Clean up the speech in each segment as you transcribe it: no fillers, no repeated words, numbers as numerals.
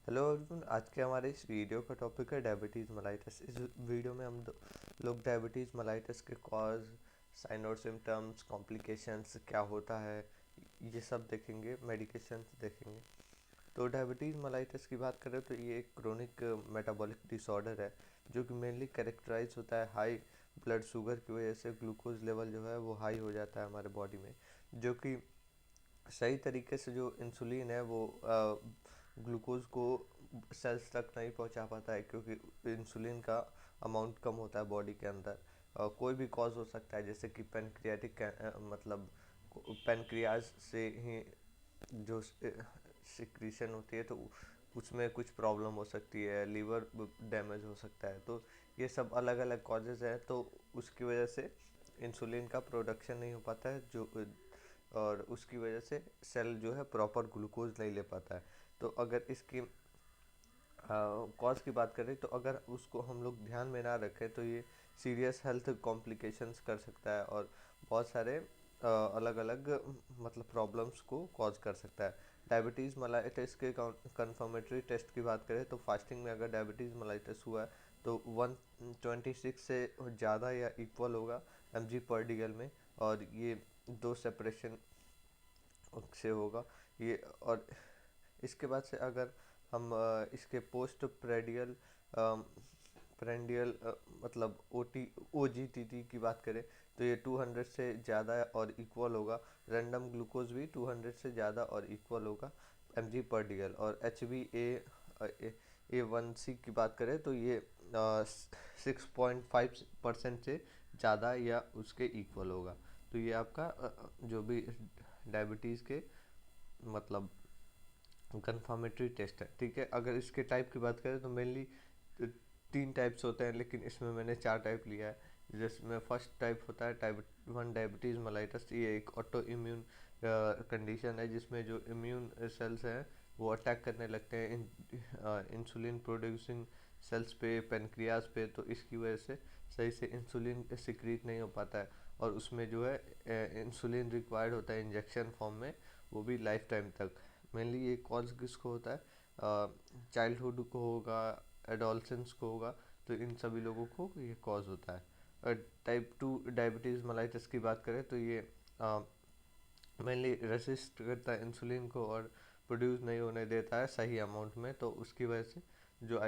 Hello Arjun, आज के हमारे इस वीडियो का टॉपिक है डायबिटीज़ मेलाइटस। इस वीडियो में हम लोग डायबिटीज़ मेलाइटस के कॉज, साइन और सिम्टम्स, कॉम्प्लिकेशंस क्या होता है, ये सब देखेंगे, मेडिकेशंस देखेंगे। तो डायबिटीज़ मेलाइटस की बात करें तो ये एक क्रोनिक मेटाबॉलिक डिसऑर्डर है जो कि मेनली कैरेक्टराइज होता है हाई ब्लड शुगर की वजह से। ग्लूकोज लेवल जो है वो हाई हो जाता है हमारे बॉडी में, जो कि सही तरीके से जो इंसुलिन है वो ग्लूकोज को सेल्स तक नहीं पहुंचा पाता है, क्योंकि इंसुलिन का अमाउंट कम होता है बॉडी के अंदर। कोई भी कॉज हो सकता है, जैसे कि पेनक्रियाटिक मतलब पेनक्रियाज से ही जो सिक्रीशन होती है, तो उसमें कुछ प्रॉब्लम हो सकती है, लीवर डैमेज हो सकता है। तो ये सब अलग अलग कॉजेज़ हैं, तो उसकी वजह से इंसुलिन का प्रोडक्शन नहीं हो पाता है, जो और उसकी वजह से सेल जो है प्रॉपर ग्लूकोज नहीं ले पाता है। तो अगर इसकी कॉज की बात करें, तो अगर उसको हम लोग ध्यान में ना रखें तो ये सीरियस हेल्थ कॉम्प्लिकेशंस कर सकता है और बहुत सारे अलग अलग मतलब प्रॉब्लम्स को कॉज कर सकता है। डायबिटीज़ मेलाइटिस के कन्फर्मेटरी टेस्ट की बात करें तो फास्टिंग में अगर डायबिटीज़ मेलाइटिस हुआ है तो 126 से ज़्यादा या इक्वल होगा mg/dl में, और ये दो सेपरेशन से होगा ये। और इसके बाद से अगर हम इसके पोस्ट प्रेडियल प्रेंडियल मतलब OGTT की बात करें तो ये 200 से ज़्यादा और इक्वल होगा। रैंडम ग्लूकोज भी 200 से ज़्यादा और इक्वल होगा mg/dl। और HbA1c की बात करें तो ये 6.5% से ज़्यादा या उसके इक्वल होगा। तो ये आपका जो भी डायबिटीज़ के मतलब कंफर्मेटरी टेस्ट है, ठीक है। अगर इसके टाइप की बात करें तो मेनली 3 टाइप्स होते हैं, लेकिन इसमें मैंने 4 टाइप लिया है। जिसमें फर्स्ट टाइप होता है टाइप 1 डायबिटीज़ मेलाइटस। ये एक ऑटो इम्यून कंडीशन है जिसमें जो इम्यून सेल्स हैं वो अटैक करने लगते हैं इंसुलिन प्रोड्यूसिंग सेल्स पे, पेनक्रियाज पे। तो इसकी वजह से सही से इंसुलिन सिक्रीट नहीं हो पाता है, और उसमें जो है इंसुलिन रिक्वायर्ड होता है इंजेक्शन फॉर्म में, वो भी लाइफ टाइम तक। मेनली ये कॉज किसको होता है, चाइल्डहुड को होगा, एडोलसेंस को होगा, तो इन सभी लोगों को ये कॉज होता है। टाइप 2 डायबिटीज़ मेलाइटिस की बात करें तो ये मेनली रेसिस्ट करता है इंसुलिन को और प्रोड्यूस नहीं होने देता है सही अमाउंट में। तो उसकी वजह से जो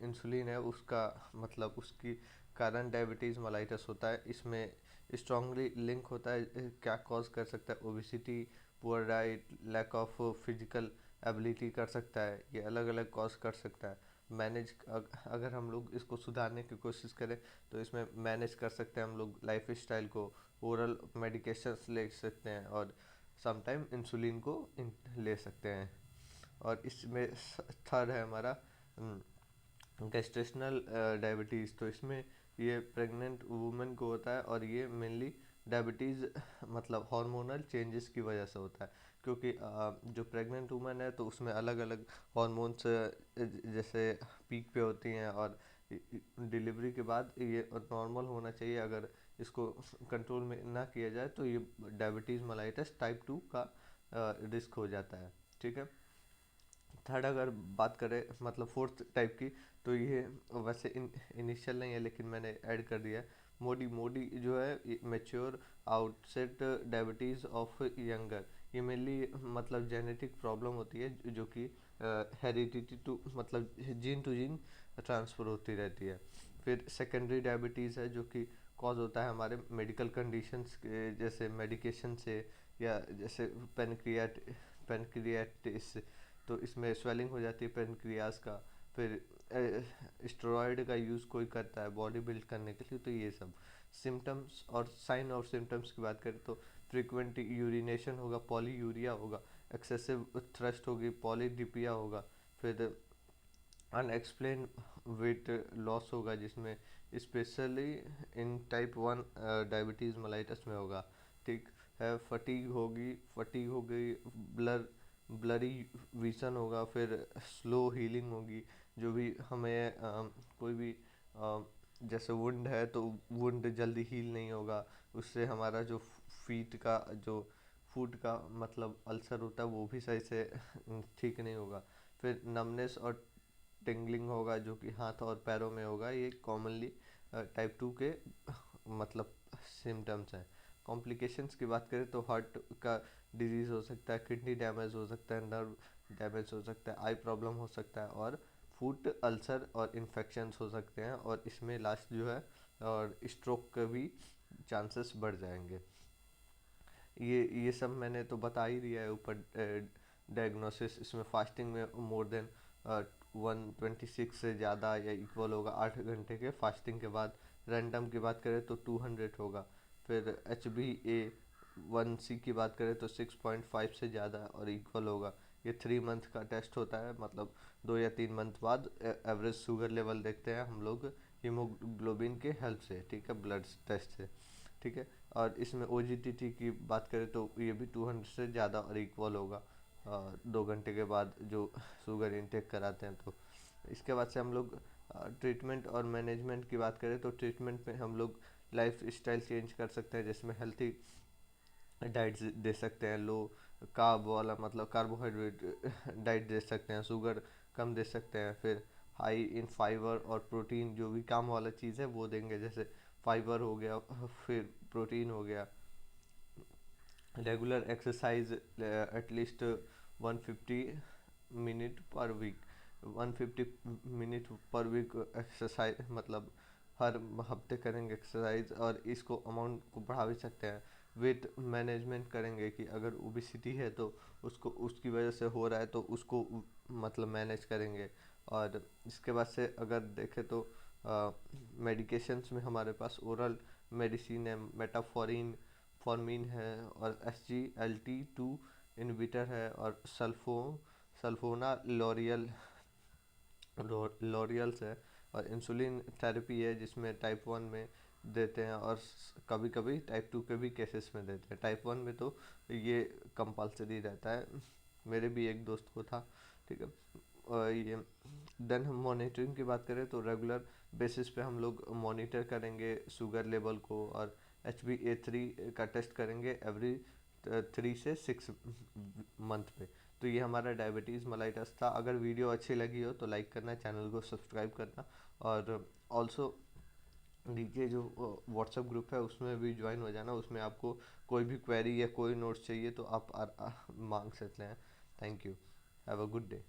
इंसुलिन है उसका मतलब उसकी कारण डायबिटीज़ मेलाइटस होता है। इसमें स्ट्रांगली लिंक होता है क्या कॉज कर सकता है, obesity, poor diet, lack of physical ability कर सकता है। ये अलग अलग कॉज कर सकता है। मैनेज अगर हम लोग इसको सुधारने की कोशिश करें तो इसमें मैनेज कर सकते हैं हम लोग लाइफ स्टाइल को। ओरल मेडिकेशंस ले सकते हैं और समटाइम इंसुलिन को ले सकते हैं। और इसमें थर्ड है हमारा गेस्टेशनल डायबिटीज़। तो इसमें ये प्रेग्नेंट वुमेन को होता है, और ये मेनली डायबिटीज़ मतलब हार्मोनल चेंजेस की वजह से होता है। क्योंकि जो प्रेग्नेंट वुमेन है तो उसमें अलग अलग हार्मोन्स जैसे पीक पे होती हैं, और डिलीवरी के बाद ये नॉर्मल होना चाहिए। अगर इसको कंट्रोल में ना किया जाए तो ये डायबिटीज़ मेलाइटस टाइप 2 का रिस्क हो जाता है, ठीक है। थर्ड अगर बात करें मतलब फोर्थ टाइप की, तो ये वैसे इनिशियल नहीं है लेकिन मैंने ऐड कर दिया है। मोडी मोडी जो है mature outset diabetes of younger. ये मेनली मतलब जेनेटिक प्रॉब्लम होती है जो कि हेरिडिटी टू मतलब जीन टू जीन ट्रांसफ़र होती रहती है। फिर सेकेंडरी डायबिटीज़ है जो कि कॉज होता है हमारे मेडिकल कंडीशंस के, जैसे मेडिकेशन से, या जैसे पेनक्रियाटिस। तो इसमें स्वेलिंग हो जाती है पेनक्रियास का। फिर स्टेरॉयड का यूज़ कोई करता है बॉडी बिल्ड करने के लिए। तो ये सब सिम्टम्स और साइन और सिम्टम्स की बात करें तो फ्रीक्वेंट यूरिनेशन होगा, पॉलीयूरिया होगा, एक्सेसिव थ्रस्ट होगी, पॉलीडिपिया होगा। फिर अनएक्सप्लेन वेट लॉस होगा, जिसमें specially in type 1 diabetes mellitus में होगा, ठीक है। फटीग हो गई, ब्लरी विजन होगा। फिर स्लो हीलिंग होगी, जो भी हमें कोई भी जैसे वुंड है तो वुंड जल्दी हील नहीं होगा, उससे हमारा जो फीट का जो फूट का मतलब अल्सर होता है वो भी सही से ठीक नहीं होगा। फिर नमनेस और टिंगलिंग होगा जो कि हाथ और पैरों में होगा। ये कॉमनली टाइप 2 के मतलब सिम्टम्स हैं। कॉम्प्लिकेशंस की बात करें तो हार्ट का डिजीज़ हो सकता है, किडनी डैमेज हो सकता है, नर्व डैमेज हो सकता है, आई प्रॉब्लम हो सकता है और फूड अल्सर और इन्फेक्शंस हो सकते हैं। और इसमें लास्ट जो है और स्ट्रोक के भी चांसेस बढ़ जाएंगे। ये सब मैंने तो बता ही दिया है ऊपर। डायग्नोसिस इसमें फास्टिंग में मोर देन 126 से ज़्यादा या इक्वल होगा 8 घंटे के फास्टिंग के बाद। रैंडम की बात करें तो 200 होगा। फिर HbA1c की बात करें तो 6.5 से ज़्यादा और इक्वल होगा। ये 3 मंथ का टेस्ट होता है, मतलब 2 या 3 मंथ बाद एवरेज शुगर लेवल देखते हैं हम लोग हीमोग्लोबिन के हेल्प से, ठीक है, ब्लड टेस्ट से, ठीक है। और इसमें OGTT की बात करें तो ये भी 200 से ज़्यादा और इक्वल होगा 2 घंटे के बाद जो शुगर इंटेक कराते हैं। तो इसके बाद से हम लोग ट्रीटमेंट और मैनेजमेंट की बात करें तो ट्रीटमेंट में हम लोग लाइफ स्टाइल चेंज कर सकते हैं, जिसमें हेल्थी डाइट दे सकते हैं, लो कार्ब वाला मतलब कार्बोहाइड्रेट डाइट दे सकते हैं, शुगर कम दे सकते हैं। फिर हाई इन फाइबर और प्रोटीन जो भी काम वाला चीज़ है वो देंगे, जैसे फाइबर हो गया, फिर प्रोटीन हो गया। Regular exercise at least 150 minute per week, 150 minute per week exercise मतलब हर हफ्ते करेंगे एक्सरसाइज। और इसको अमाउंट को बढ़ा भी सकते हैं। वेट मैनेजमेंट करेंगे कि अगर ओबिसिटी है तो उसको उसकी वजह से हो रहा है तो उसको मतलब मैनेज करेंगे। और इसके बाद से अगर देखें तो मेडिकेशंस में हमारे पास ओरल मेडिसिन है, मेटाफोरिन फॉर्मिन है और SGLT2 इनहिबिटर है और सल्फोना लॉरियल्स है। और इंसुलिन थेरेपी है जिसमें टाइप 1 में देते हैं और कभी कभी टाइप 2 के भी केसेस में देते हैं। टाइप 1 में तो ये कंपलसरी रहता है, मेरे भी एक दोस्त को था, ठीक है। और ये देन हम मॉनिटरिंग की बात करें तो रेगुलर बेसिस पे हम लोग मॉनिटर करेंगे शुगर लेवल को। और HbA3 का टेस्ट करेंगे एवरी 3 से 6 मंथ पे। तो ये हमारा डायबिटीज़ मेलाइटस था। अगर वीडियो अच्छी लगी हो तो लाइक करना, चैनल को सब्सक्राइब करना। और ऑल्सो नीचे जो व्हाट्सएप ग्रुप है उसमें भी ज्वाइन हो जाना। उसमें आपको कोई भी क्वेरी या कोई नोट्स चाहिए तो आप मांग सकते हैं। Thank you, have a good day.